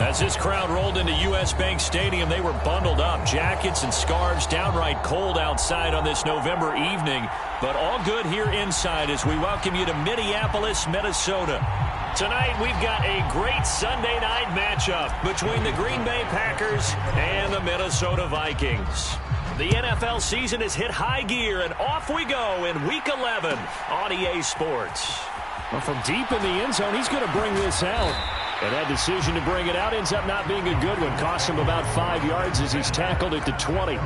As this crowd rolled into U.S. Bank Stadium, they were bundled up. Jackets and scarves, downright cold outside on this November evening. But all good here inside as we welcome you to Minneapolis, Minnesota. Tonight, we've got a great Sunday night matchup between the Green Bay Packers and the Minnesota Vikings. The NFL season has hit high gear, and off we go in Week 11 on EA Sports. Well, from deep in the end zone, he's going to bring this out. And that decision to bring it out ends up not being a good one. Costs him about 5 yards as he's tackled at the 20.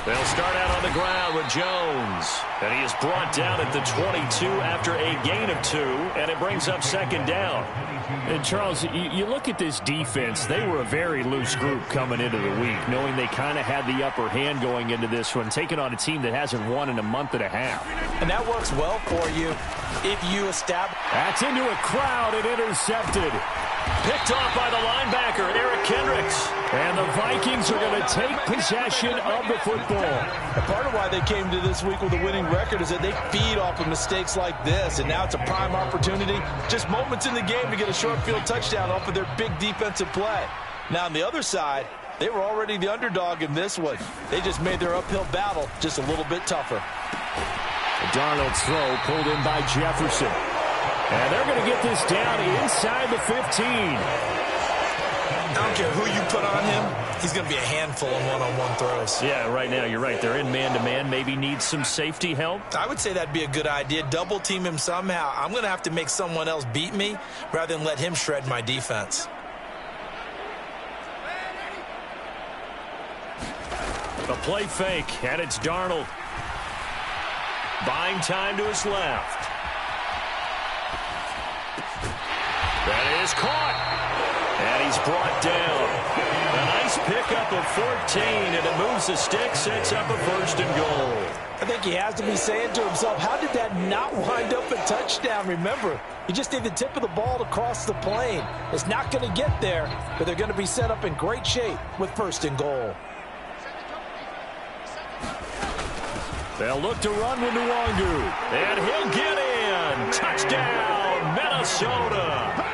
They'll start out on the ground with Jones. And he is brought down at the 22 after a gain of 2. And it brings up second down. And Charles, you look at this defense. They were a very loose group coming into the week, knowing they kind of had the upper hand going into this one, taking on a team that hasn't won in a month and a half. And that works well for you if you establish. That's into a crowd and intercepted. Picked off by the linebacker, Eric Kendricks. And the Vikings are going to take possession of the football. And part of why they came to this week with a winning record is that they feed off of mistakes like this. And now it's a prime opportunity, just moments in the game to get a short field touchdown off of their big defensive play. Now on the other side, they were already the underdog in this one. They just made their uphill battle just a little bit tougher. A Darnold throw pulled in by Jefferson. And they're going to get this down inside the 15. I don't care who you put on him, he's going to be a handful in one-on-one throws. Yeah, right now, you're right. They're in man-to-man. Maybe needs some safety help. I would say that'd be a good idea. Double team him somehow. I'm going to have to make someone else beat me rather than let him shred my defense. A play fake, and it's Darnold. Buying time to his left. That is caught. And he's brought down. A nice pickup of 14, and it moves the stick, sets up a 1st and goal. I think he has to be saying to himself, how did that not wind up a touchdown? Remember, you just need the tip of the ball to cross the plane. It's not going to get there, but they're going to be set up in great shape with 1st and goal. They'll look to run with Nwangu, and he'll get in. Touchdown, Minnesota.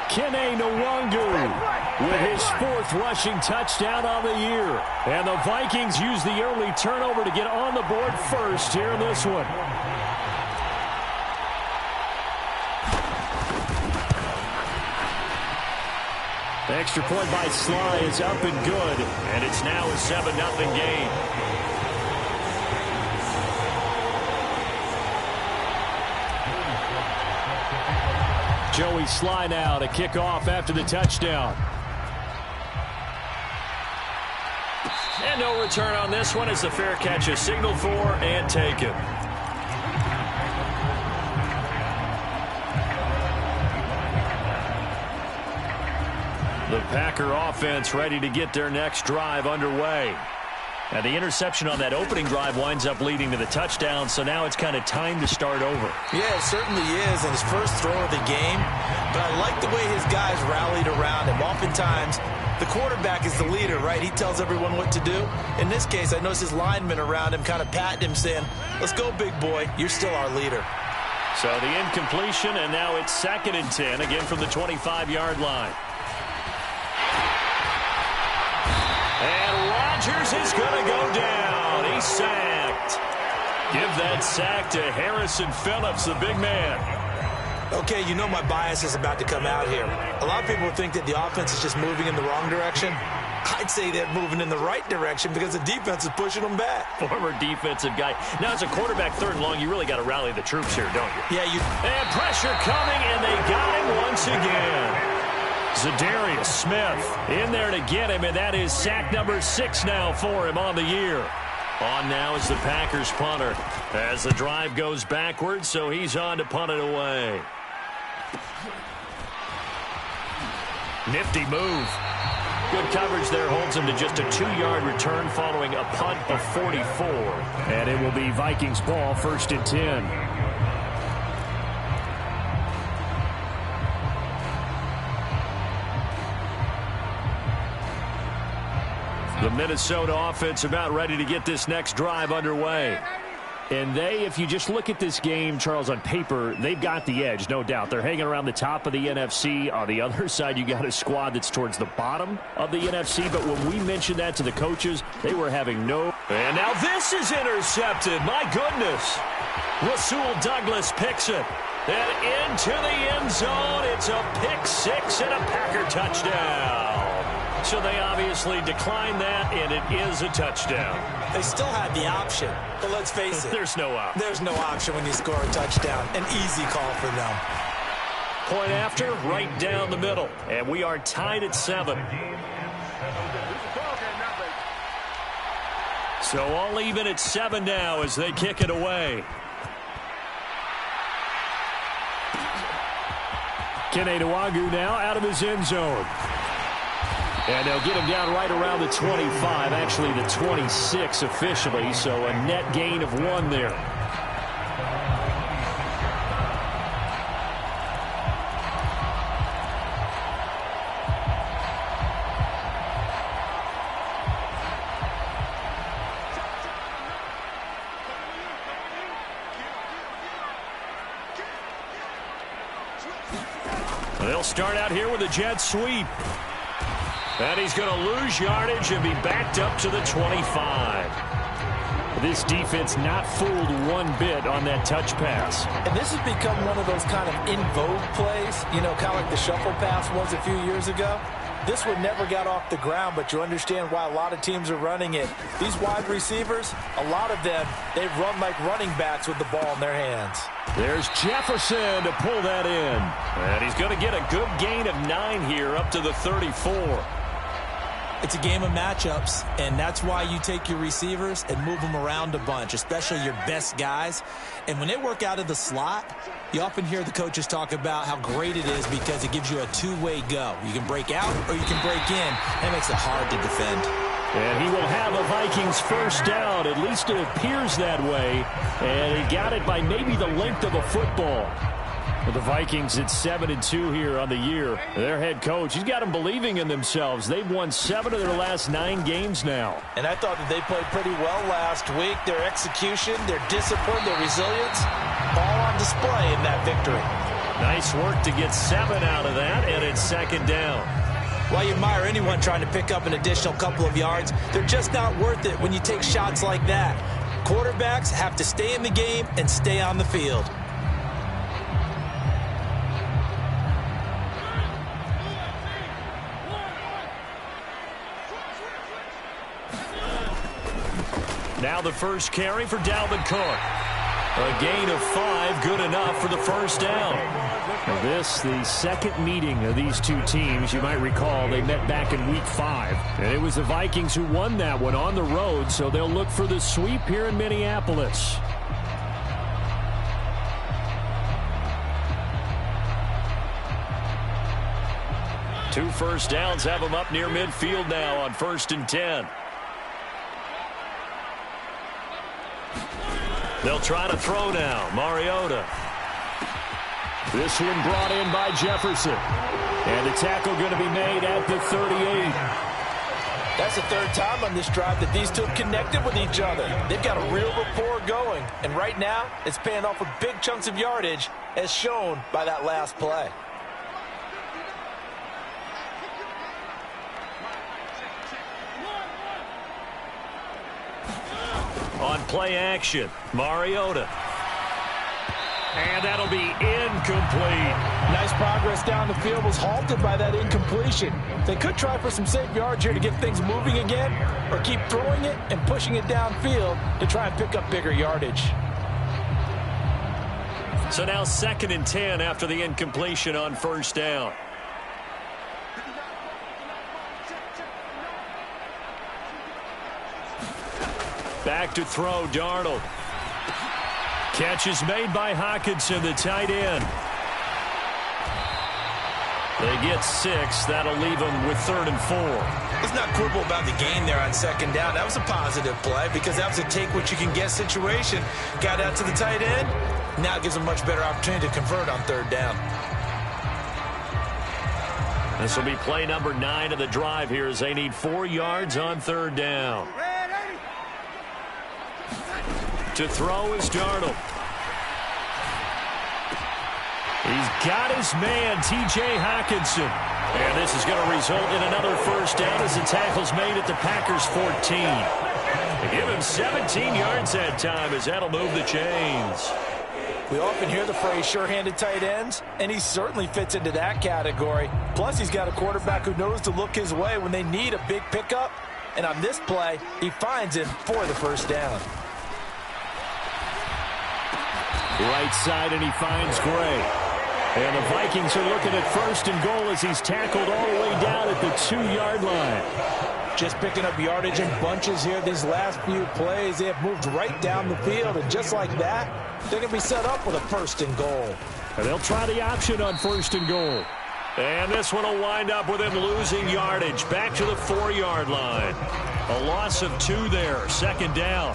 Kene Nwangu with his 4th rushing touchdown on the year. And the Vikings use the early turnover to get on the board first here in this one. The extra point by Sly is up and good. And it's now a 7-0 game. Joey Sly now to kick off after the touchdown. And no return on this one as the fair catch is signaled for and taken. The Packer offense ready to get their next drive underway. Now, the interception on that opening drive winds up leading to the touchdown, so now it's kind of time to start over. Yeah, it certainly is, and his first throw of the game. But I like the way his guys rallied around him. Oftentimes, the quarterback is the leader, right? He tells everyone what to do. In this case, I noticed his linemen around him kind of patting him, saying, let's go, big boy. You're still our leader. So the incompletion, and now it's 2nd and 10, again from the 25-yard line. And Rodgers is going to go down. He's sacked. Give that sack to Harrison Phillips, the big man. Okay, you know my bias is about to come out here. A lot of people think that the offense is just moving in the wrong direction. I'd say they're moving in the right direction because the defense is pushing them back. Former defensive guy. Now, as a quarterback 3rd and long, you really got to rally the troops here, don't you? Yeah, And pressure coming, and they got him once again. Za'Darius Smith in there to get him, and that is sack number 6 now for him on the year. On now is the Packers punter as the drive goes backwards, so he's on to punt it away. Nifty move. Good coverage there holds him to just a 2-yard return following a punt of 44. And it will be Vikings ball, 1st and 10. The Minnesota offense about ready to get this next drive underway. And if you just look at this game, Charles, on paper, they've got the edge, no doubt. They're hanging around the top of the NFC. On the other side, you got a squad that's towards the bottom of the NFC. But when we mentioned that to the coaches, they were having no... And now this is intercepted. My goodness. Rasul Douglas picks it. And into the end zone. It's a pick six and a Packer touchdown. So they obviously declined that, and it is a touchdown. They still had the option, but let's face it. There's no option. There's no option when you score a touchdown. An easy call for them. Point after, right down the middle. And we are tied at 7. So all even at 7 now as they kick it away. Kene Nwangu now out of his end zone. And they'll get him down right around the 25, actually the 26 officially, so a net gain of 1 there. They'll start out here with a jet sweep. And he's going to lose yardage and be backed up to the 25. This defense not fooled one bit on that touch pass. And this has become one of those kind of in vogue plays, you know, kind of like the shuffle pass was a few years ago. This one never got off the ground, but you understand why a lot of teams are running it. These wide receivers, a lot of them, they run like running backs with the ball in their hands. There's Jefferson to pull that in. And he's going to get a good gain of 9 here up to the 34. It's a game of matchups, and that's why you take your receivers and move them around a bunch, especially your best guys. And when they work out of the slot, you often hear the coaches talk about how great it is because it gives you a two-way go. You can break out or you can break in. That makes it hard to defend. And he will have a Vikings first down. At least it appears that way. And he got it by maybe the length of a football. The Vikings at 7-2 here on the year. Their head coach, he's got them believing in themselves. They've won 7 of their last 9 games now. And I thought that they played pretty well last week. Their execution, their discipline, their resilience, all on display in that victory. Nice work to get 7 out of that, and it's 2nd down. While you admire anyone trying to pick up an additional couple of yards, they're just not worth it when you take shots like that. Quarterbacks have to stay in the game and stay on the field. Now the first carry for Dalvin Cook. A gain of 5, good enough for the first down. This, the second meeting of these two teams. You might recall they met back in Week 5. And it was the Vikings who won that one on the road, so they'll look for the sweep here in Minneapolis. Two first downs have them up near midfield now on 1st and 10. They'll try to throw now. Mariota. This one brought in by Jefferson. And the tackle going to be made at the 38. That's the 3rd time on this drive that these two have connected with each other. They've got a real rapport going. And right now, it's paying off with big chunks of yardage, as shown by that last play. On play action, Mariota. And that'll be incomplete. Nice progress down the field, was halted by that incompletion. They could try for some safe yards here to get things moving again, or keep throwing it and pushing it downfield to try and pick up bigger yardage. So now 2nd and 10 after the incompletion on 1st down. Back to throw, Darnold. Catch is made by Hockenson, the tight end. They get 6. That'll leave them with 3rd and 4. Let's not quibble about the gain there on 2nd down. That was a positive play because that was a take-what-you-can-get situation. Got out to the tight end. Now it gives them a much better opportunity to convert on 3rd down. This will be play number 9 of the drive here as they need 4 yards on 3rd down. To throw is Darnold. He's got his man, T.J. Hockenson. And this is going to result in another 1st down as the tackle's made at the Packers' 14. They give him 17 yards that time as that'll move the chains. We often hear the phrase sure-handed tight ends, and he certainly fits into that category. Plus, he's got a quarterback who knows to look his way when they need a big pickup. And on this play, he finds him for the 1st down. Right side, and he finds Gray. And the Vikings are looking at 1st and goal as he's tackled all the way down at the 2-yard line. Just picking up yardage in bunches here these last few plays. They have moved right down the field, and just like that, they're going to be set up with a 1st and goal. And they'll try the option on 1st and goal. And this one will wind up with him losing yardage back to the 4-yard line. A loss of 2 there, 2nd down.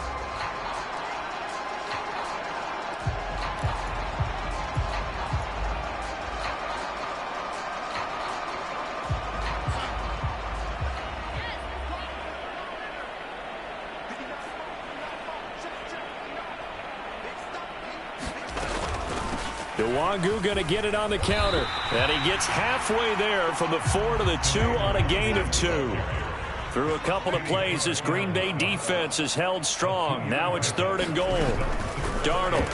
Nwangu going to get it on the counter. And he gets halfway there from the 4 to the 2 on a gain of 2. Through a couple of plays, this Green Bay defense is held strong. Now it's 3rd and goal. Darnold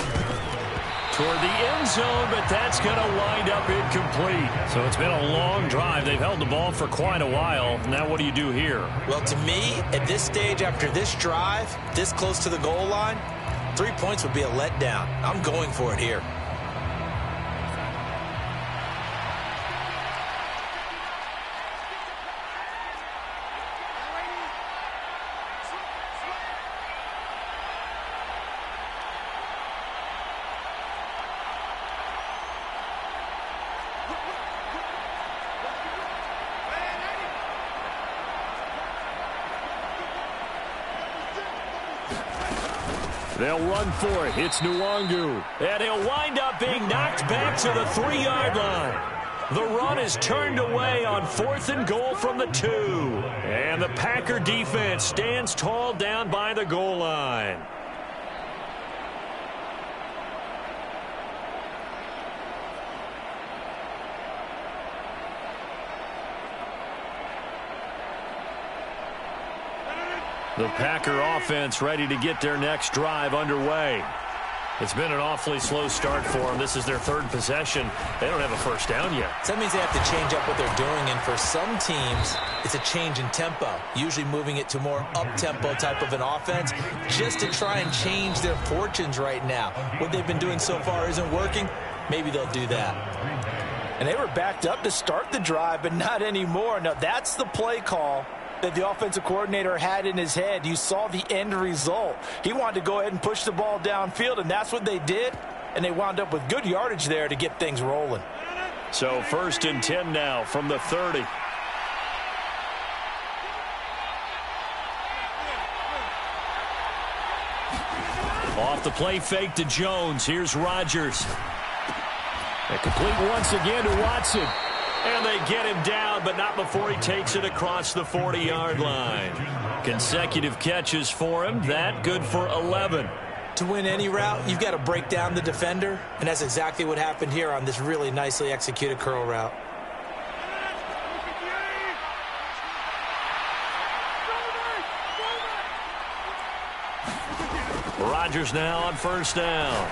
toward the end zone, but that's going to wind up incomplete. So it's been a long drive. They've held the ball for quite a while. Now what do you do here? Well, to me, at this stage after this drive, this close to the goal line, 3 points would be a letdown. I'm going for it here. They'll run for it. It's Nwangu. And he'll wind up being knocked back to the 3-yard line. The run is turned away on 4th and goal from the 2. And the Packer defense stands tall down by the goal line. The Packer offense ready to get their next drive underway. It's been an awfully slow start for them. This is their 3rd possession. They don't have a 1st down yet. So that means they have to change up what they're doing, and for some teams, it's a change in tempo, usually moving it to more up-tempo type of an offense just to try and change their fortunes right now. What they've been doing so far isn't working. Maybe they'll do that. And they were backed up to start the drive, but not anymore. Now, that's the play call that the offensive coordinator had in his head. You saw the end result. He wanted to go ahead and push the ball downfield, and that's what they did, and they wound up with good yardage there to get things rolling. So 1st and 10 now from the 30. Off the play fake to Jones. Here's Rodgers. A complete once again to Watson. And they get him down, but not before he takes it across the 40-yard line. Consecutive catches for him. That good for 11. To win any route, you've got to break down the defender, and that's exactly what happened here on this really nicely executed curl route. Rodgers now on 1st down.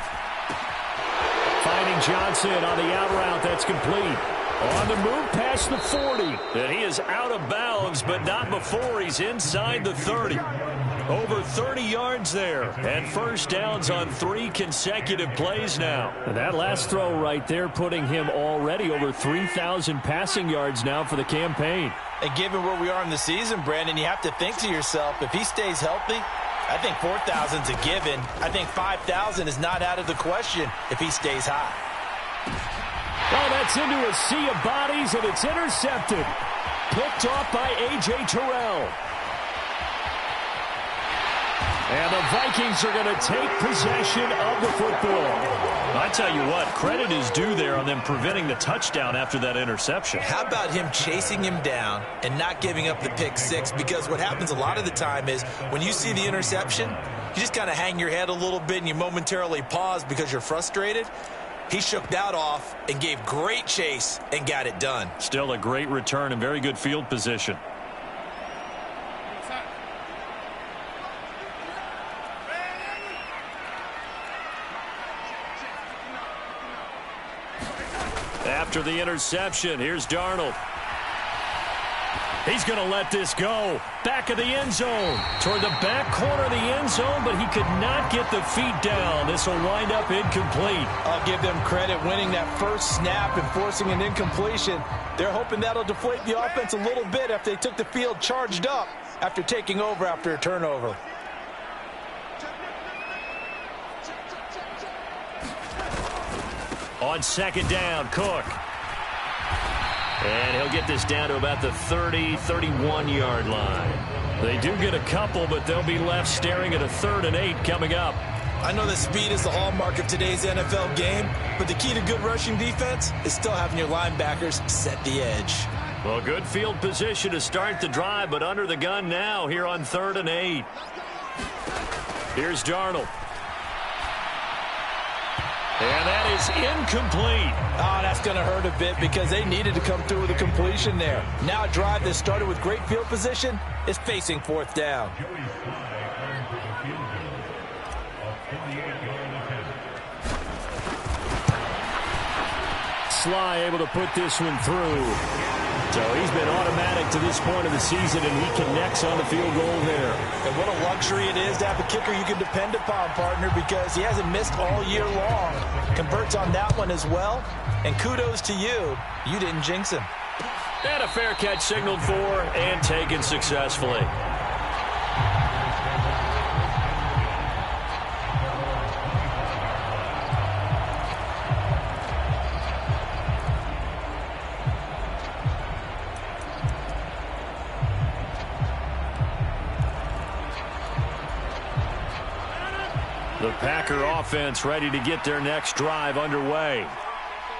Finding Johnson on the out route. That's complete. On the move past the 40. And he is out of bounds, but not before he's inside the 30. Over 30 yards there. And 1st downs on 3 consecutive plays now. And that last throw right there putting him already over 3,000 passing yards now for the campaign. And given where we are in the season, Brandon, you have to think to yourself, if he stays healthy, I think 4,000's a given. I think 5,000 is not out of the question if he stays high. Oh, that's Gets into a sea of bodies, and it's intercepted. Picked off by A.J. Terrell. And the Vikings are going to take possession of the football. I tell you what, credit is due there on them preventing the touchdown after that interception. How about him chasing him down and not giving up the pick six? Because what happens a lot of the time is when you see the interception, you just kind of hang your head a little bit and you momentarily pause because you're frustrated. He shook that off and gave great chase and got it done. Still a great return and very good field position. After the interception, here's Darnold. He's going to let this go. Back of the end zone. Toward the back corner of the end zone, but he could not get the feet down. This will wind up incomplete. I'll give them credit winning that first snap and forcing an incompletion. They're hoping that'll deflate the offense a little bit after they took the field charged up after taking over after a turnover. On second down, Cook. And he'll get this down to about the 30, 31-yard line. They do get a couple, but they'll be left staring at a 3rd and 8 coming up. I know that speed is the hallmark of today's NFL game, but the key to good rushing defense is still having your linebackers set the edge. Well, good field position to start the drive, but under the gun now here on 3rd and 8. Here's Darnold. And that is incomplete. Oh, that's going to hurt a bit because they needed to come through with a completion there. Now a drive that started with great field position is facing 4th down. Sly able to put this one through. So he's been automatic to this point of the season, and he connects on the field goal there. And what a luxury it is to have a kicker you can depend upon, partner, because he hasn't missed all year long. Converts on that one as well. And kudos to you. You didn't jinx him. And a fair catch signaled for and taken successfully. The Packer offense ready to get their next drive underway.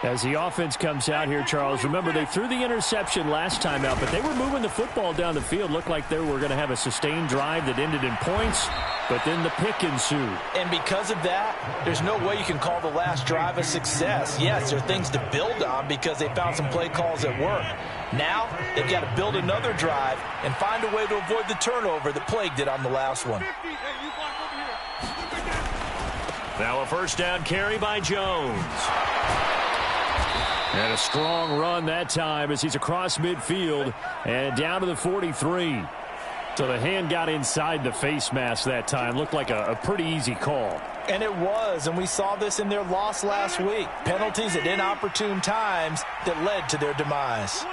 As the offense comes out here, Charles, remember they threw the interception last time out, but they were moving the football down the field. Looked like they were going to have a sustained drive that ended in points, but then the pick ensued. And because of that, there's no way you can call the last drive a success. Yes, there are things to build on because they found some play calls that work. Now, they've got to build another drive and find a way to avoid the turnover that plagued it on the last one. Now a first down carry by Jones. And a strong run that time as he's across midfield and down to the 43. So the hand got inside the face mask that time. Looked like a pretty easy call. And it was, and we saw this in their loss last week. Penalties at inopportune times that led to their demise.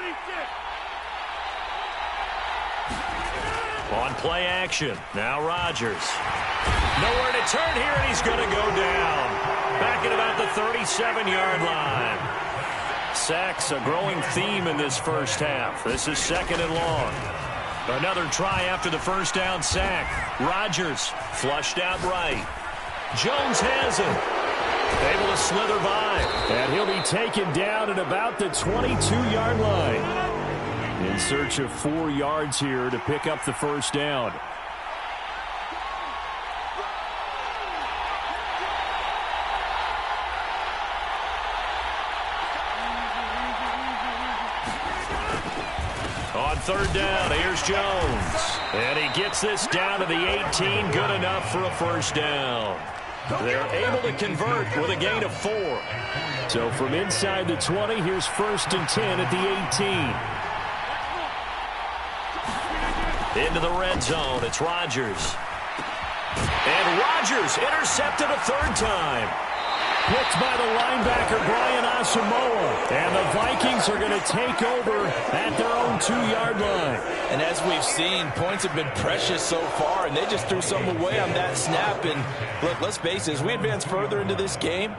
On play action, now Rodgers. Nowhere to turn here, and he's going to go down. Back at about the 37-yard line. Sacks, a growing theme in this first half. This is 2nd and long. Another try after the first down sack. Rodgers flushed out right. Jones has it. Able to slither by. And he'll be taken down at about the 22-yard line. In search of 4 yards here to pick up the first down. On 3rd down, here's Jones. And he gets this down to the 18. Good enough for a first down. They're able to convert with a gain of 4. So from inside the 20, here's 1st and 10 at the 18. Into the red zone, it's Rodgers. And Rodgers intercepted a 3rd time. Picked by the linebacker, Brian Asamoah. And the Vikings are going to take over at their own 2-yard line. And as we've seen, points have been precious so far, and they just threw some away on that snap. And look, let's face it, as we advance further into this game,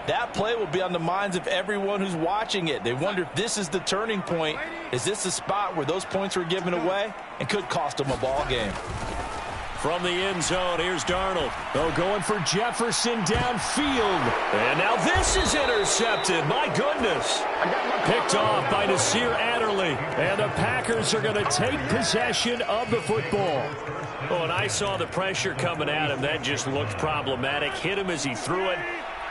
That play will be on the minds of everyone who's watching it. They wonder if this is the turning point. Is this the spot where those points were given away and could cost them a ball game? From the end zone, here's Darnold. Oh, going for Jefferson downfield. And now this is intercepted. My goodness. Picked off by Nasir Adderley. And the Packers are going to take possession of the football. Oh, and I saw the pressure coming at him. That just looked problematic. Hit him as he threw it.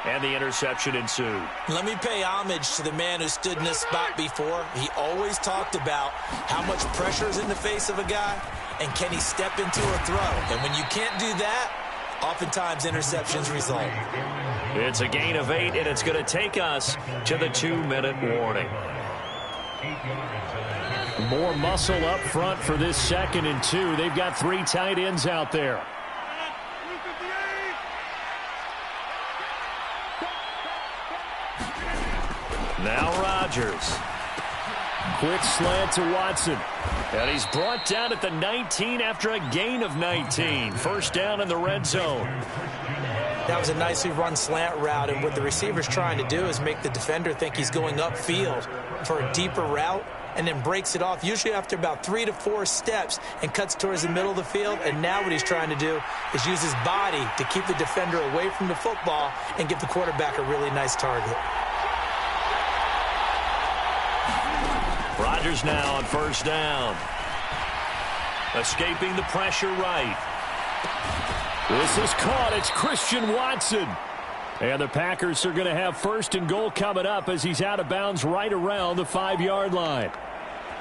And the interception ensued. Let me pay homage to the man who stood in this spot before. He always talked about how much pressure is in the face of a guy and can he step into a throw. And when you can't do that, oftentimes interceptions result. It's a gain of 8, and it's going to take us to the 2-minute warning. More muscle up front for this 2nd and 2. They've got 3 tight ends out there. Now Rodgers. Quick slant to Watson. And he's brought down at the 19 after a gain of 19. First down in the red zone. That was a nicely run slant route, and what the receiver's trying to do is make the defender think he's going upfield for a deeper route and then breaks it off, usually after about 3 to 4 steps, and cuts towards the middle of the field. And now what he's trying to do is use his body to keep the defender away from the football and give the quarterback a really nice target. Rodgers now on first down. Escaping the pressure right. This is caught. It's Christian Watson. And the Packers are going to have 1st and goal coming up as he's out of bounds right around the 5-yard line.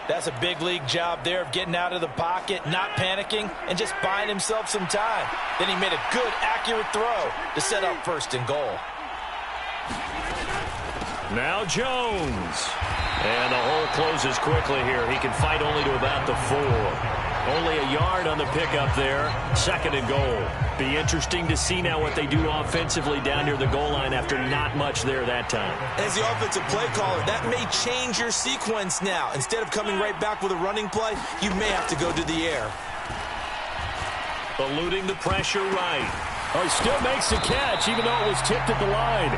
That's a big league job there of getting out of the pocket, not panicking, and just buying himself some time. Then he made a good, accurate throw to set up 1st and goal. Now Jones. And the hole closes quickly here. He can fight only to about the 4. Only a yard on the pickup there. 2nd and goal. Be interesting to see now what they do offensively down near the goal line after not much there that time. As the offensive play caller, that may change your sequence now. Instead of coming right back with a running play, you may have to go to the air. Eluding the pressure right. Oh, he still makes the catch, even though it was tipped at the line.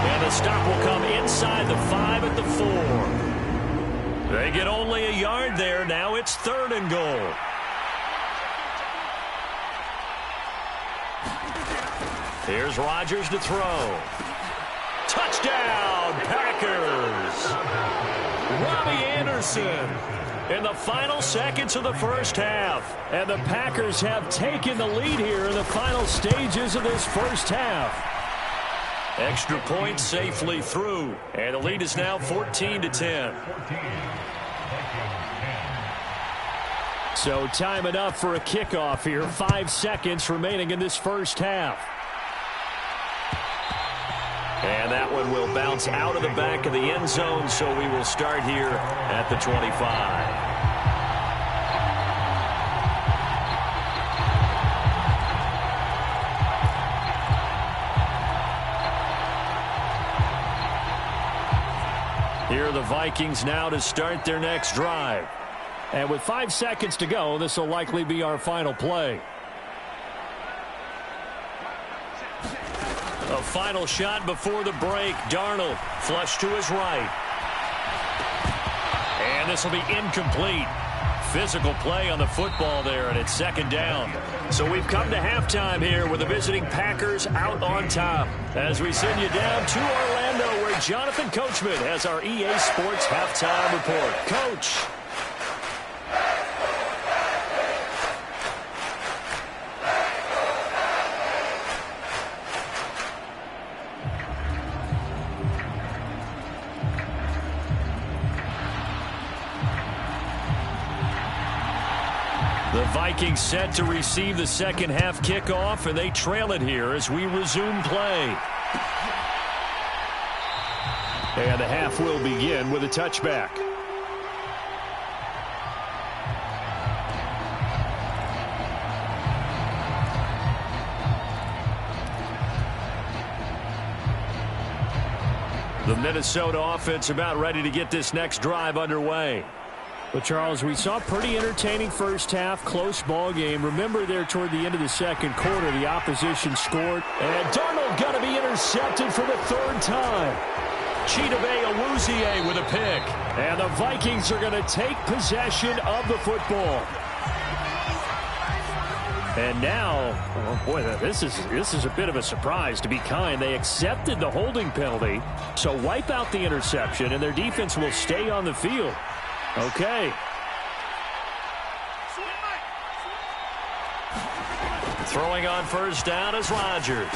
And the stop will come inside the 5 at the 4. They get only a yard there. Now it's 3rd and goal. Here's Rodgers to throw. Touchdown, Packers. Robbie Anderson. In the final seconds of the first half. And the Packers have taken the lead here in the final stages of this first half. Extra point safely through. And the lead is now 14-10. So time enough for a kickoff here. 5 seconds remaining in this first half. And that one will bounce out of the back of the end zone, so we will start here at the 25. Here are the Vikings now to start their next drive. And with 5 seconds to go, this will likely be our final play. A final shot before the break. Darnold flush to his right. And this will be incomplete. Physical play on the football there, and it's 2nd down. So we've come to halftime here with the visiting Packers out on top. As we send you down to Orlando, where Jonathan Coachman has our EA Sports halftime report. Coach. The Vikings set to receive the second half kickoff, and they trail it here as we resume play. And the half will begin with a touchback. The Minnesota offense about ready to get this next drive underway. Well, Charles, we saw a pretty entertaining first half, close ball game. Remember there toward the end of the second quarter, the opposition scored. And Darnold going to be intercepted for the third time. Chidobe Awuzie with a pick. And the Vikings are going to take possession of the football. And now, oh boy, this is a bit of a surprise, to be kind. They accepted the holding penalty, so wipe out the interception, and their defense will stay on the field. Okay. Throwing on first down is Rodgers.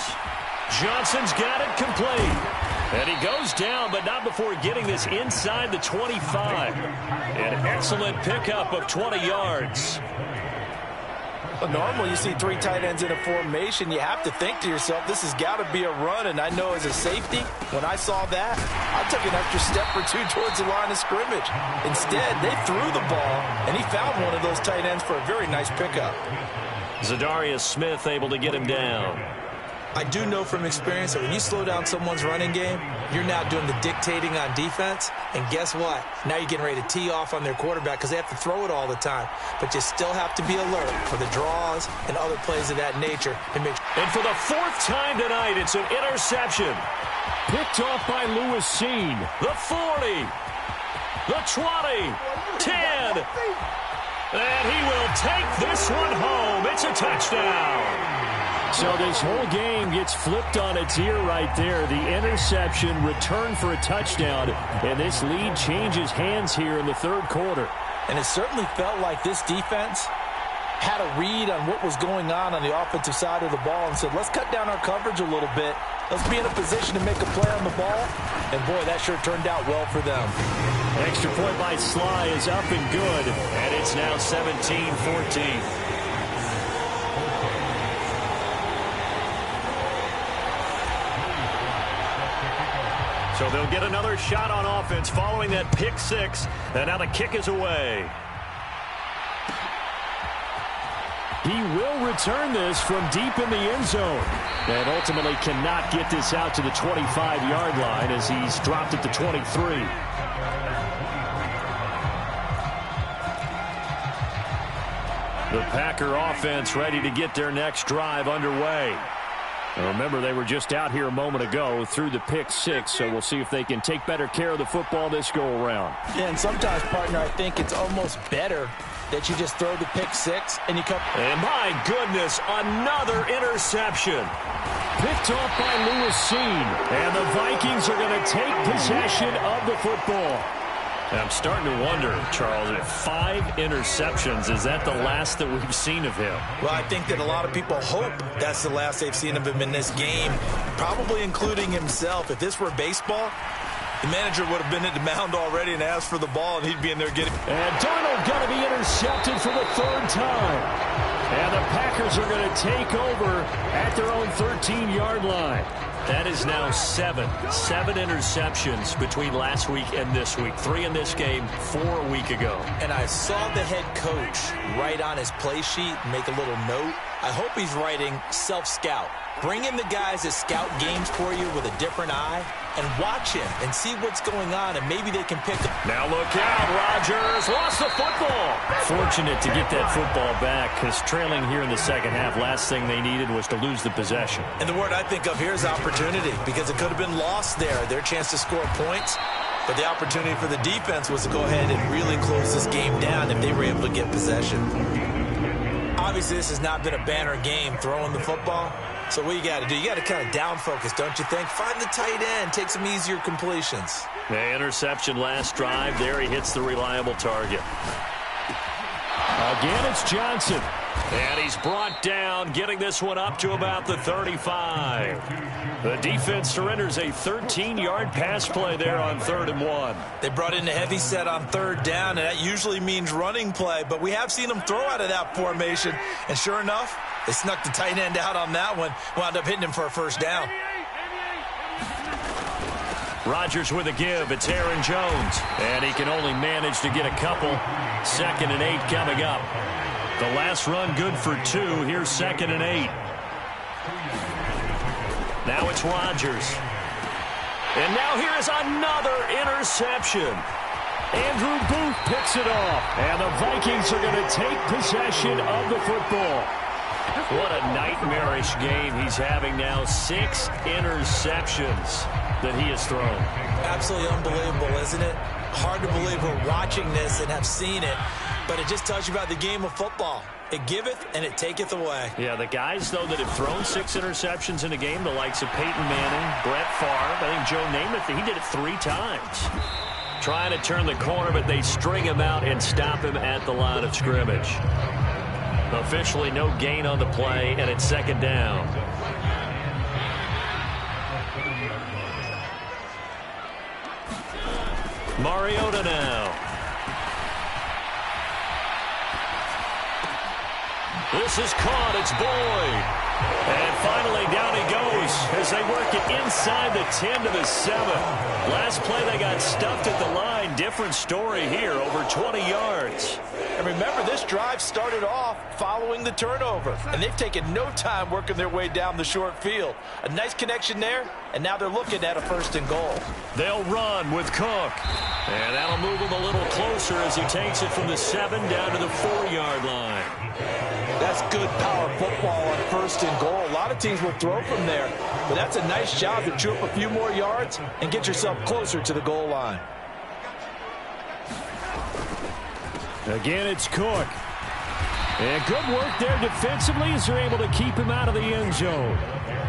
Johnson's got it complete. And he goes down, but not before getting this inside the 25. An excellent pickup of 20 yards. Well, normally you see three tight ends in a formation. You have to think to yourself, this has got to be a run. And I know as a safety, when I saw that, I took an extra step or two towards the line of scrimmage. Instead, they threw the ball, and he found one of those tight ends for a very nice pickup. Zadarius Smith able to get him down. I do know from experience that when you slow down someone's running game, you're now doing the dictating on defense. And guess what? Now you're getting ready to tee off on their quarterback because they have to throw it all the time. But you still have to be alert for the draws and other plays of that nature. And for the fourth time tonight, it's an interception. Picked off by Lewis Seen. The 40. The 20. 10. And he will take this one home. It's a touchdown. So this whole game gets flipped on its ear right there. The interception, return for a touchdown, and this lead changes hands here in the third quarter. And it certainly felt like this defense had a read on what was going on the offensive side of the ball and said, let's cut down our coverage a little bit. Let's be in a position to make a play on the ball. And, boy, that sure turned out well for them. Extra point by Sly is up and good. And it's now 17-14. So they'll get another shot on offense following that pick six. And now the kick is away. He will return this from deep in the end zone. And ultimately cannot get this out to the 25-yard line as he's dropped at the 23. The Packer offense ready to get their next drive underway. Now remember, they were just out here a moment ago through the pick six, so we'll see if they can take better care of the football this go-around. Yeah, and sometimes, partner, I think it's almost better that you just throw the pick six and you come. And my goodness, another interception. Picked off by Lewis Seen. And the Vikings are going to take possession of the football. And I'm starting to wonder, Charles, if 5 interceptions, is that the last that we've seen of him? Well, I think that a lot of people hope that's the last they've seen of him in this game, probably including himself. If this were baseball, the manager would have been at the mound already and asked for the ball, and he'd be in there getting. And Darnold going to be intercepted for the third time. And the Packers are going to take over at their own 13-yard line. That is now 7 interceptions between last week and this week. 3 in this game, 4 a week ago. And I saw the head coach write on his play sheet, make a little note. I hope he's writing self-scout. Bring in the guys that scout games for you with a different eye and watch him and see what's going on, and maybe they can pick up. Now look out, Rodgers lost the football. Fortunate to get that football back, because trailing here in the second half, last thing they needed was to lose the possession. And the word I think of here is opportunity, because it could have been lost there, their chance to score points. But the opportunity for the defense was to go ahead and really close this game down if they were able to get possession. Obviously, this has not been a banner game throwing the football. So what you got to do, you got to kind of down focus, don't you think? Find the tight end, take some easier completions. The interception last drive. There he hits the reliable target. Again, it's Johnson. And he's brought down, getting this one up to about the 35. The defense surrenders a 13-yard pass play there on 3rd and 1. They brought in a heavy set on 3rd down, and that usually means running play. But we have seen them throw out of that formation. And sure enough, they snuck the tight end out on that one. Wound up hitting him for a first down. Rodgers with a give. It's Aaron Jones. And he can only manage to get a couple. 2nd and 8 coming up. The last run good for 2. Here's 2nd and 8. Now it's Rodgers. And now here's another interception. Andrew Booth picks it off. And the Vikings are going to take possession of the football. What a nightmarish game he's having now. 6 interceptions that he has thrown. Absolutely unbelievable, isn't it? Hard to believe we're watching this and have seen it, but it just tells you about the game of football. It giveth and it taketh away. Yeah, the guys, though, that have thrown 6 interceptions in a game, the likes of Peyton Manning, Brett Favre, I think Joe Namath, he did it 3 times. Trying to turn the corner, but they string him out and stop him at the line of scrimmage. Officially no gain on the play, and it's 2nd down. Mariota now. This is caught. It's Boyd. And finally down he goes as they work it inside the 10 to the 7. Last play they got stuffed at the line. Different story here, over 20 yards. And remember, this drive started off following the turnover. And they've taken no time working their way down the short field. A nice connection there, and now they're looking at a 1st and goal. They'll run with Cook. And that'll move him a little closer as he takes it from the 7 down to the 4-yard line. That's good power football on 1st and goal. A lot of teams will throw from there, but that's a nice job to chew up a few more yards and get yourself closer to the goal line. Again, it's Cook. And good work there defensively as they're able to keep him out of the end zone.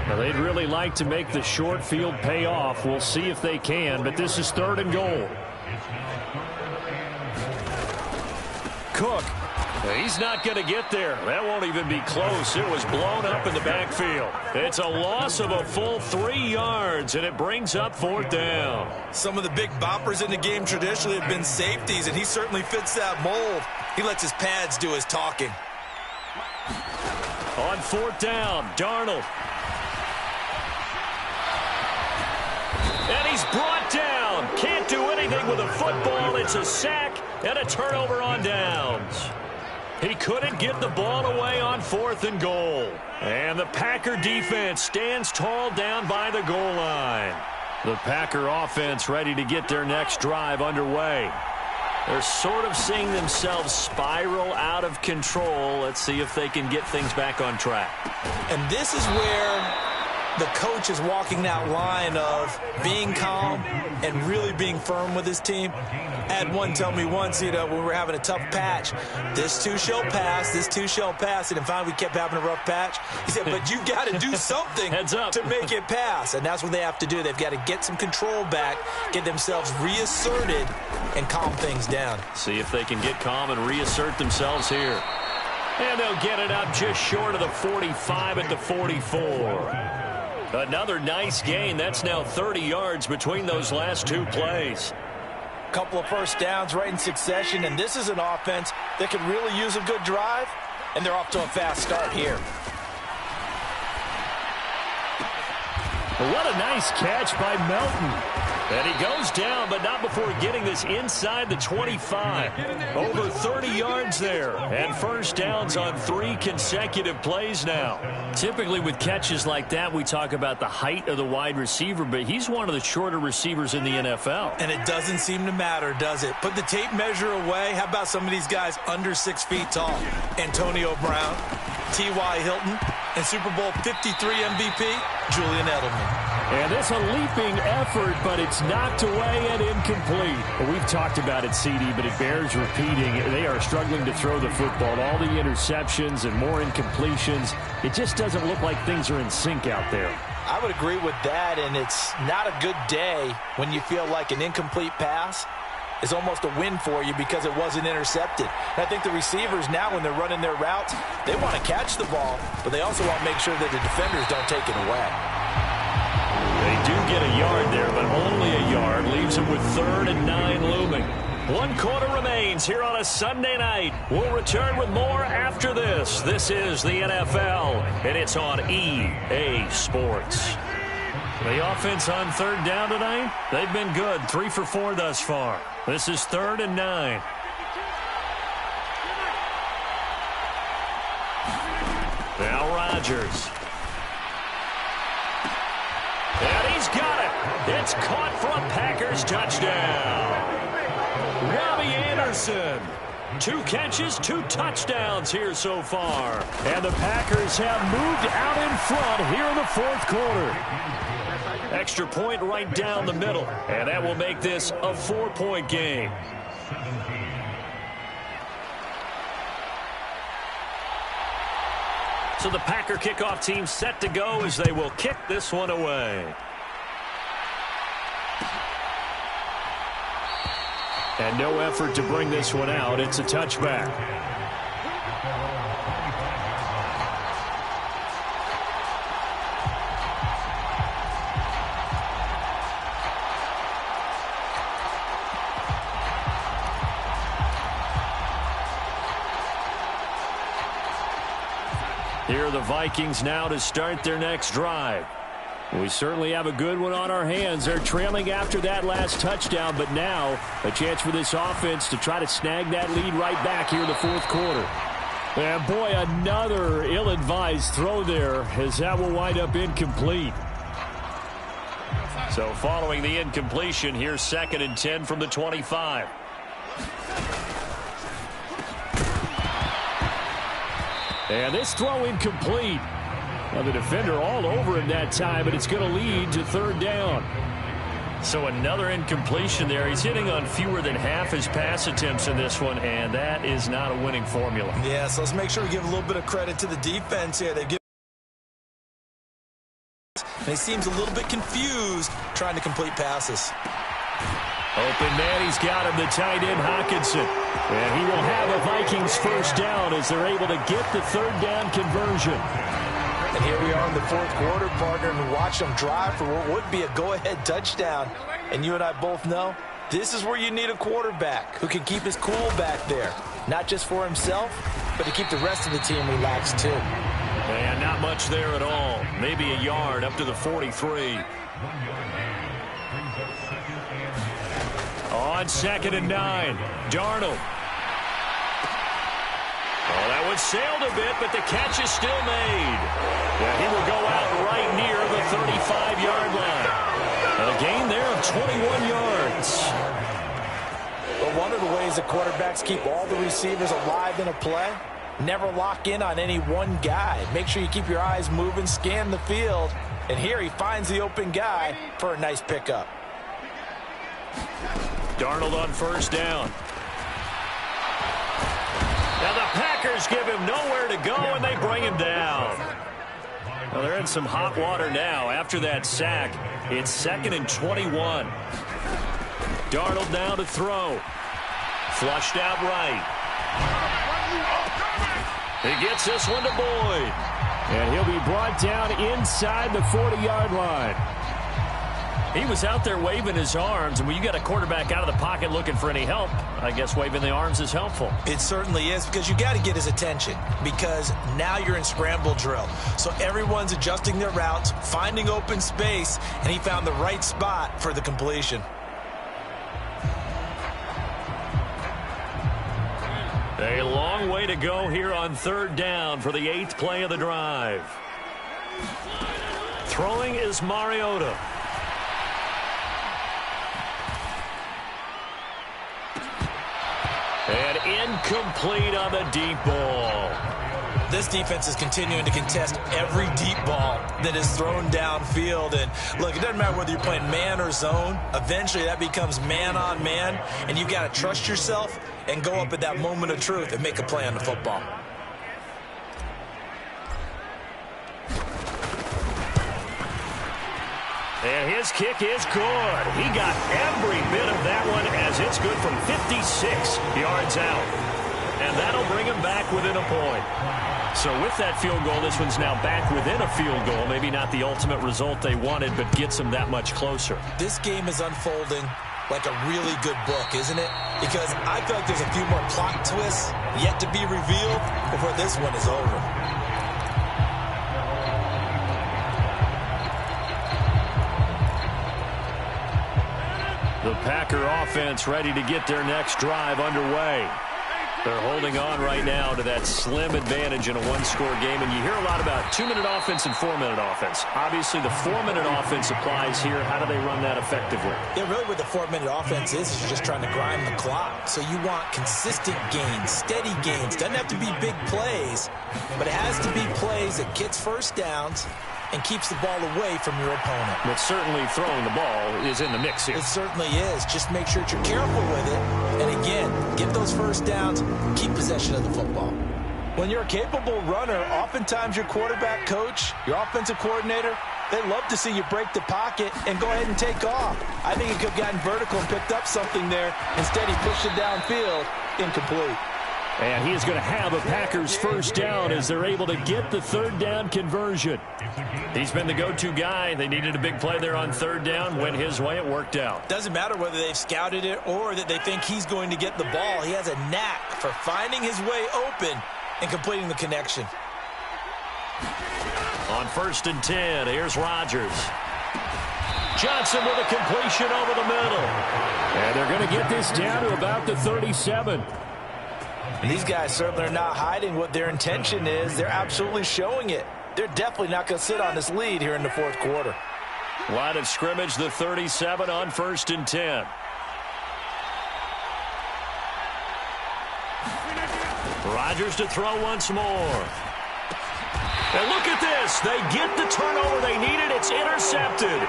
Now, they'd really like to make the short field pay off. We'll see if they can, but this is 3rd and goal. Cook. He's not going to get there. That won't even be close. It was blown up in the backfield. It's a loss of a full 3 yards, and it brings up 4th down. Some of the big boppers in the game traditionally have been safeties, and he certainly fits that mold. He lets his pads do his talking. On 4th down, Darnold. And he's brought down. Can't do anything with a football. It's a sack and a turnover on downs. He couldn't get the ball away on 4th and goal. And the Packer defense stands tall down by the goal line. The Packer offense ready to get their next drive underway. They're sort of seeing themselves spiral out of control. Let's see if they can get things back on track. And this is where the coach is walking that line of being calm and really being firm with his team. I had one tell me once, when we were having a tough patch, this too shall pass, this too shall pass. And finally we kept having a rough patch. He said, but you got to do something to make it pass. And that's what they have to do. They've got to get some control back, get themselves reasserted, and calm things down. See if they can get calm and reassert themselves here. And they'll get it up just short of the 45 at the 44. Another nice gain. That's now 30 yards between those last 2 plays. Couple of 1st downs right in succession, and this is an offense that could really use a good drive, and they're off to a fast start here. What a nice catch by Melton. And he goes down, but not before getting this inside the 25. Over 30 yards there. And 1st downs on 3 consecutive plays now. Typically with catches like that, we talk about the height of the wide receiver, but he's one of the shorter receivers in the NFL. And it doesn't seem to matter, does it? Put the tape measure away. How about some of these guys under 6 feet tall? Antonio Brown, T.Y. Hilton, and Super Bowl 53 MVP, Julian Edelman. And it's a leaping effort, but it's knocked away and incomplete. Well, we've talked about it, CD, but it bears repeating. They are struggling to throw the football. All the interceptions and more incompletions. It just doesn't look like things are in sync out there. I would agree with that, and it's not a good day when you feel like an incomplete pass is almost a win for you because it wasn't intercepted. And I think the receivers now, when they're running their routes, they want to catch the ball, but they also want to make sure that the defenders don't take it away. They do get a yard there, but only a yard. Leaves them with 3rd and 9 looming. 1 quarter remains here on a Sunday night. We'll return with more after this. This is the NFL, and it's on EA Sports. The offense on 3rd down tonight, they've been good. 3 for 4 thus far. This is 3rd and 9. Now Rodgers. And he's got it. It's caught for a Packers touchdown. Robbie Anderson. 2 catches, 2 touchdowns here so far. And the Packers have moved out in front here in the 4th quarter. Extra point right down the middle. And that will make this a 4-point game. So the Packer kickoff team set to go as they will kick this one away. And no effort to bring this one out. It's a touchback. Here are the Vikings now to start their next drive. We certainly have a good one on our hands. They're trailing after that last touchdown, but now a chance for this offense to try to snag that lead right back here in the 4th quarter. And boy, another ill-advised throw there, as that will wind up incomplete. So following the incompletion, here's 2nd and 10 from the 25. And this throw incomplete. Well, the defender all over him that time, but it's going to lead to 3rd down. So another incompletion there. He's hitting on fewer than half his pass attempts in this one, and that is not a winning formula. Yeah, so let's make sure we give a little bit of credit to the defense here. And he seems a little bit confused trying to complete passes. Open man, he's got him, the tight end, Hockenson. And he will have a Vikings 1st down as they're able to get the 3rd down conversion. And here we are in the 4th quarter, partner, and watch them drive for what would be a go-ahead touchdown. And you and I both know this is where you need a quarterback who can keep his cool back there. Not just for himself, but to keep the rest of the team relaxed too. And not much there at all. Maybe a yard up to the 43. On 2nd and 9, Darnold. Oh, that one sailed a bit, but the catch is still made. Yeah, he will go out right near the 35-yard line. A gain there of 21 yards. But one of the ways that quarterbacks keep all the receivers alive in a play, never lock in on any one guy. Make sure you keep your eyes moving, scan the field. And here he finds the open guy for a nice pickup. Darnold on 1st down. Now the Packers give him nowhere to go, and they bring him down. Well, they're in some hot water now. After that sack, it's 2nd and 21. Darnold now to throw. Flushed out right. He gets this one to Boyd. And he'll be brought down inside the 40-yard line. He was out there waving his arms, and when you got a quarterback out of the pocket looking for any help, I guess waving the arms is helpful. It certainly is, because you got to get his attention, because now you're in scramble drill. So everyone's adjusting their routes, finding open space, and he found the right spot for the completion. A long way to go here on 3rd down for the 8th play of the drive. Throwing is Mariota. And incomplete on the deep ball. This defense is continuing to contest every deep ball that is thrown downfield. And look, it doesn't matter whether you're playing man or zone. Eventually that becomes man on man. And you've got to trust yourself and go up at that moment of truth and make a play on the football. And his kick is good. He got every bit of that one as it's good from 56 yards out. And that'll bring him back within a point. So with that field goal, this one's now back within a field goal. Maybe not the ultimate result they wanted, but gets them that much closer. This game is unfolding like a really good book, isn't it? Because I feel like there's a few more plot twists yet to be revealed before this one is over. The Packer offense ready to get their next drive underway. They're holding on right now to that slim advantage in a one-score game, and you hear a lot about 2-minute offense and 4-minute offense. Obviously, the 4-minute offense applies here. How do they run that effectively? Yeah, really what the 4-minute offense is you're just trying to grind the clock. So you want consistent gains, steady gains. Doesn't have to be big plays, but it has to be plays that gets first downs and keeps the ball away from your opponent. But certainly throwing the ball is in the mix here. It certainly is. Just make sure that you're careful with it. And again, get those first downs, keep possession of the football. When you're a capable runner, oftentimes your quarterback coach, your offensive coordinator, they love to see you break the pocket and go ahead and take off. I think he could have gotten vertical and picked up something there. Instead, he pushed it downfield, incomplete. And he is going to have a Packers first down as they're able to get the third down conversion. He's been the go-to guy. They needed a big play there on third down. Went his way. It worked out. Doesn't matter whether they've scouted it or that they think he's going to get the ball. He has a knack for finding his way open and completing the connection. On 1st and 10, here's Rodgers. Johnson with a completion over the middle. And they're going to get this down to about the 37. And these guys certainly are not hiding what their intention is. They're absolutely showing it. They're definitely not going to sit on this lead here in the fourth quarter. Line of scrimmage, the 37 on 1st and 10. Rodgers to throw once more. And look at this. They get the turnover they needed. It's intercepted.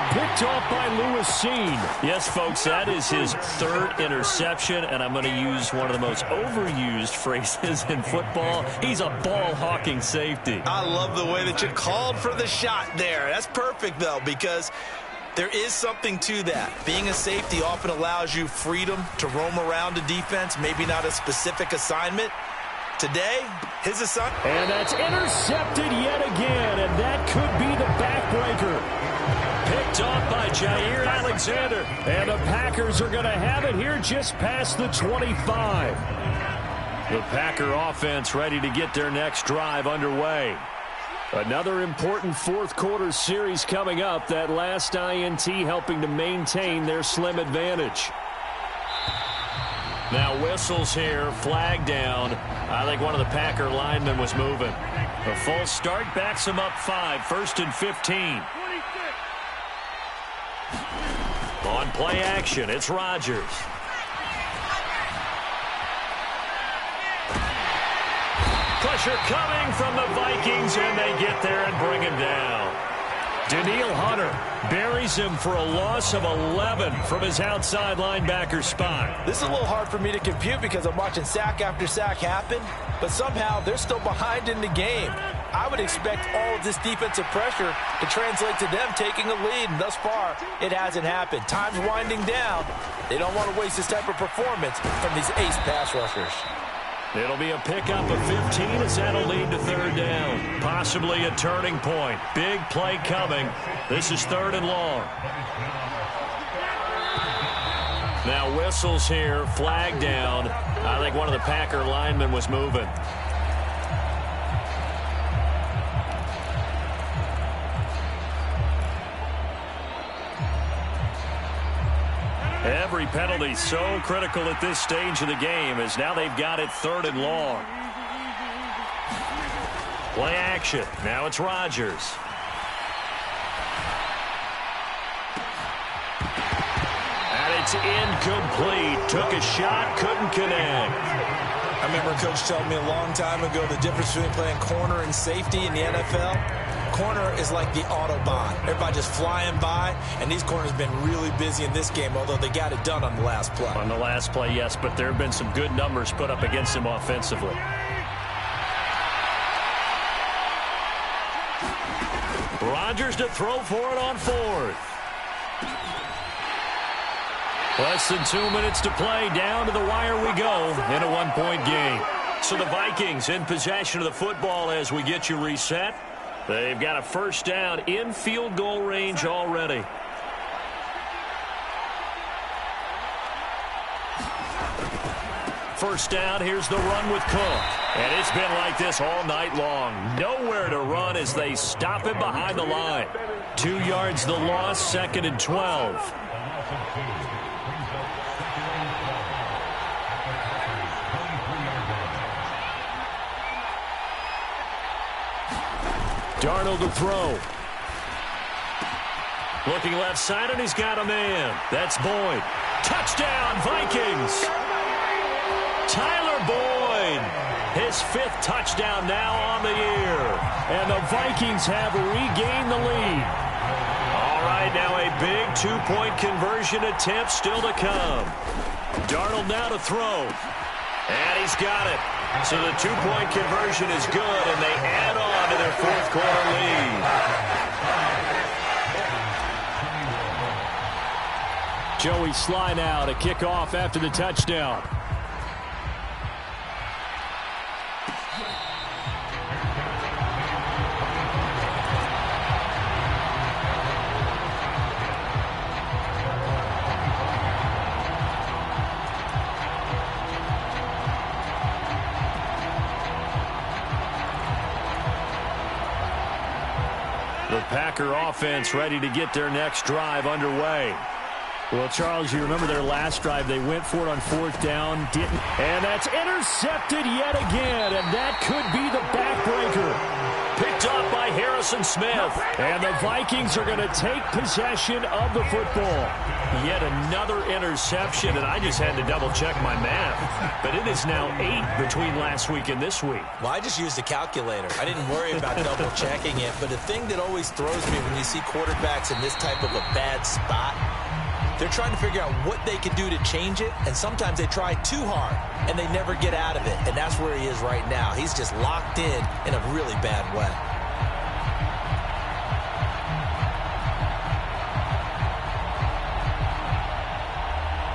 Picked off by Lewis Seen. Yes, folks, that is his 3rd interception, and I'm going to use one of the most overused phrases in football. He's a ball-hawking safety. I love the way that you called for the shot there. That's perfect, though, because there is something to that. Being a safety often allows you freedom to roam around a defense, maybe not a specific assignment. Today, his assignment. And that's intercepted yet again, and that could be the backbreaker. Picked off by Jair Alexander. And the Packers are going to have it here just past the 25. The Packer offense ready to get their next drive underway. Another important fourth quarter series coming up. That last INT helping to maintain their slim advantage. Now whistles here, flag down. I think one of the Packer linemen was moving. A false start backs him up 5, 1st and 15. On play action, it's Rodgers. Pressure coming from the Vikings, and they get there and bring him down. Daniil Hunter buries him for a loss of 11 from his outside linebacker spot. This is a little hard for me to compute because I'm watching sack after sack happen, but somehow they're still behind in the game. I would expect all of this defensive pressure to translate to them taking a lead, and thus far, it hasn't happened. Time's winding down. They don't want to waste this type of performance from these ace pass rushers. It'll be a pickup of 15 as that'll lead to third down. Possibly a turning point. Big play coming. This is 3rd and long. Now whistles here, flag down. I think one of the Packer linemen was moving. Every penalty so critical at this stage of the game as now they've got it 3rd and long. Play action. Now it's Rodgers. And it's incomplete. Took a shot, couldn't connect. I remember Coach telling me a long time ago the difference between playing corner and safety in the NFL. Corner is like the Autobahn. Everybody just flying by, and these corners have been really busy in this game, although they got it done on the last play. On the last play, yes, but there have been some good numbers put up against him offensively. Rodgers to throw for it on 4th. Less than 2 minutes to play. Down to the wire we go in a one-point game. So the Vikings in possession of the football as we get you reset. They've got a first down in field goal range already. First down, here's the run with Cook. And it's been like this all night long. Nowhere to run as they stop him behind the line. 2 yards the loss, 2nd and 12. Darnold to throw. Looking left side, and he's got a man. That's Boyd. Touchdown, Vikings! Tyler Boyd, his 5th touchdown now on the year. And the Vikings have regained the lead. All right, now a big 2-point conversion attempt still to come. Darnold now to throw. And he's got it. So the 2-point conversion is good, and they add on to their 4th quarter lead. Joey Sly now to kick off after the touchdown. The Packer offense ready to get their next drive underway. Well, Charles, you remember their last drive. They went for it on 4th down, didn't. And that's intercepted yet again, and that could be the backbreaker. Picked up by Harrison Smith. And the Vikings are going to take possession of the football. Yet another interception, and I just had to double-check my math. But it is now 8 between last week and this week. Well, I just used a calculator. I didn't worry about double-checking it. But the thing that always throws me when you see quarterbacks in this type of a bad spot, they're trying to figure out what they can do to change it, and sometimes they try too hard, and they never get out of it, and that's where he is right now. He's just locked in a really bad way.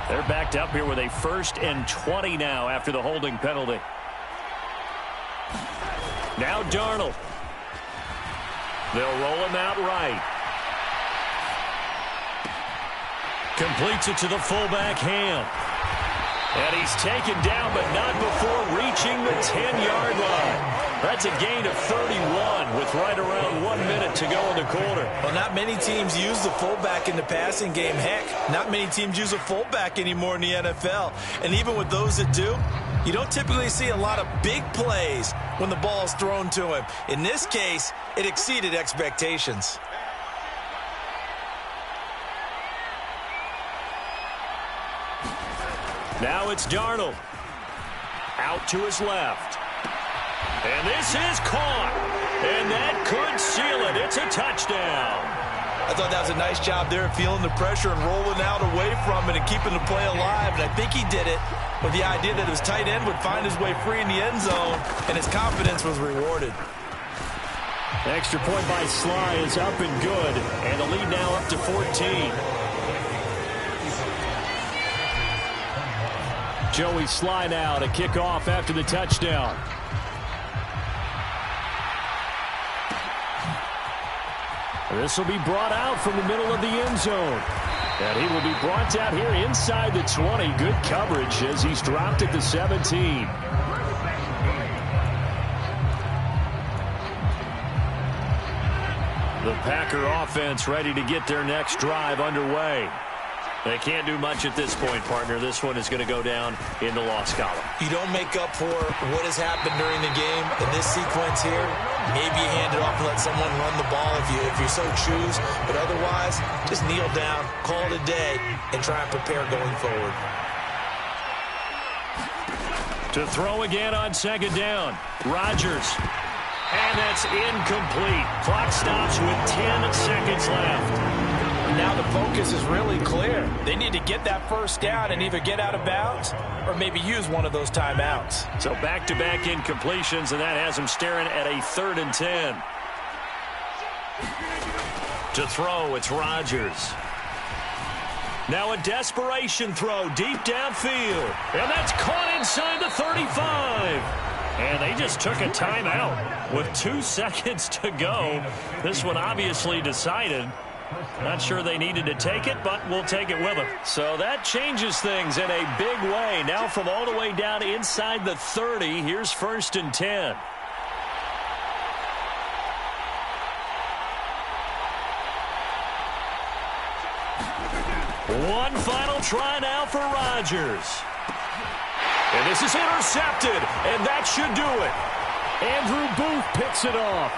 They're backed up here with a 1st and 20 now after the holding penalty. Now Darnold. They'll roll him out right. Completes it to the fullback, Ham. And he's taken down, but not before reaching the 10-yard line. That's a gain of 31 with right around 1 minute to go in the quarter. Well, not many teams use the fullback in the passing game. Heck, not many teams use a fullback anymore in the NFL. And even with those that do, you don't typically see a lot of big plays when the ball is thrown to him. In this case, it exceeded expectations. Now it's Darnold. Out to his left. And this is caught. And that could seal it. It's a touchdown. I thought that was a nice job there of feeling the pressure and rolling out away from it and keeping the play alive. And I think he did it with the idea that his tight end would find his way free in the end zone, and his confidence was rewarded. Extra point by Sly is up and good. And the lead now up to 14. Joey Sly now to kick off after the touchdown. This will be brought out from the middle of the end zone. And he will be brought down here inside the 20. Good coverage as he's dropped at the 17. The Packer offense ready to get their next drive underway. They can't do much at this point, partner. This one is going to go down in the loss column. You don't make up for what has happened during the game in this sequence here. Maybe you hand it off and let someone run the ball if you so choose. But otherwise, just kneel down, call it a day, and try and prepare going forward. To throw again on 2nd down. Rodgers. And that's incomplete. Clock stops with 10 seconds left. Now the focus is really clear. They need to get that 1st down and either get out of bounds or maybe use one of those timeouts. So back-to-back incompletions, and that has them staring at a 3rd and 10. To throw, it's Rodgers. Now a desperation throw deep downfield. And that's caught inside the 35. And they just took a timeout with 2 seconds to go. This one obviously decided. Not sure they needed to take it, but we'll take it with them. So that changes things in a big way. Now from all the way down inside the 30, here's 1st and 10. One final try now for Rodgers. And this is intercepted, and that should do it. Andrew Booth picks it off.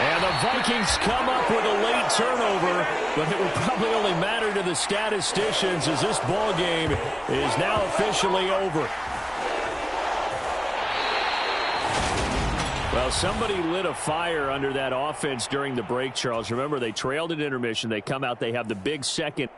And the Vikings come up with a late turnover, but it would probably only matter to the statisticians as this ball game is now officially over. Well, somebody lit a fire under that offense during the break, Charles. Remember, they trailed at intermission. They come out, they have the big second.